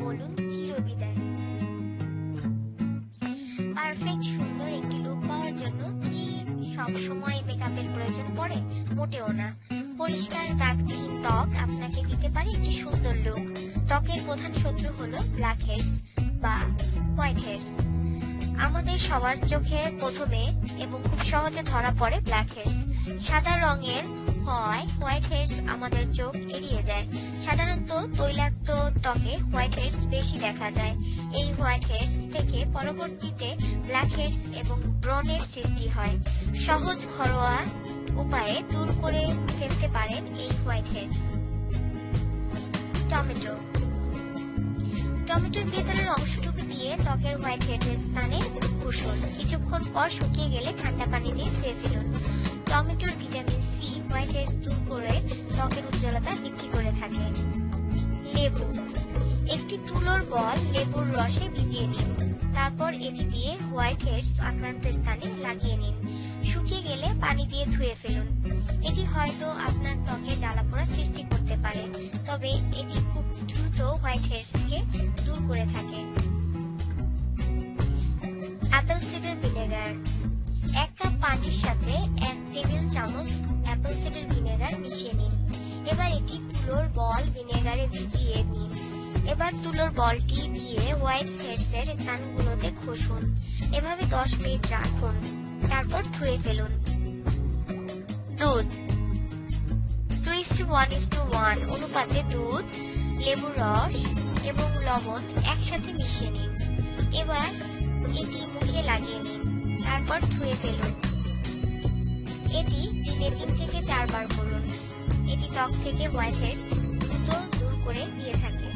বলুন চিরবিদায়। পারফেক্ট সুন্দর একটি লুক পাওয়ার জন্য কি সব সময় মেকআপের প্রয়োজন পড়ে? মোটেও না। পরিষ্কার দাগবিহীন ত্বক আপনাকে দিতে পারে একটি সুন্দর লুক। ত্বকের প্রধান শত্রু হলো ব্ল্যাক হেডস বা হোয়াইট হেডস। আমাদের সবার চোখে প্রথমে এবং খুব সহজে ধরা পড়ে ব্ল্যাক হেডস। সাদা রঙের হয় হোয়াইট হেডস আমাদের চোখ এড়িয়ে যায়। সাধারণত তৈলাক্ত ত্বকে হোয়াইট হেডস বেশি দেখা যায়। এই হোয়াইট হেডস থেকে পরবর্তীতে ব্ল্যাক হেডস এবং ব্রণের সৃষ্টি হয়। সহজ ঘরোয়া উপায়ে দূর করে ফেলতে পারেন এই হোয়াইট হেডস। টমেটোর ভেতরের অংশটুকু দিয়ে ত্বকের হোয়াইট হেডের স্থানে ঘষুন। কিছুক্ষণ পর শুকিয়ে গেলে ঠান্ডা পানি দিয়ে ধুয়ে ফেলুন। টমেটোর ভিটামিন সি হোয়াইট হেডস দূর করে ত্বকের উজ্জ্বলতা বৃদ্ধি করে থাকে। লেবু, একটি তুলোর বল লেবুর রসে ভিজিয়ে নিন। তারপর এটি দিয়ে হোয়াইট হেডস আক্রান্ত স্থানে লাগিয়ে নিন। শুকিয়ে গেলে পানি দিয়ে ধুয়ে ফেলুন। এটি হয়তো আপনার ত্বকে জ্বালাপোড়া সৃষ্টি করতে পারে, তবে এটি খুব দ্রুত হোয়াইট হেডসকে দূর করে থাকে। অ্যাপেল সিডার ভিনেগার, 1 কাপ পানির সাথে 1 টেবিল চামচ অ্যাপেল সিডার ভিনেগার মিশিয়ে নিন। এবার এটি তুলোর বল ভিনেগারে ভিজিয়ে নিন। এবার তুলোর বলটি দিয়ে হোয়াইট হেডসের স্থানগুলোতে ঘষুন। এভাবে 10 মিনিট রাখুন, তারপর ধুয়ে ফেলুন। দুধ, 2:1:1 অনুপাতে দুধ, লেবুর রস এবং লবণ একসাথে মিশিয়ে নিন। এবার এটি মুখে লাগিয়ে নিন, তারপর ধুয়ে ফেলুন। এটি দিনে 3 থেকে 4 বার করুন। এটি ত্বক থেকে হোয়াইট হেডস দ্রুত দূর করে দিয়ে থাকে।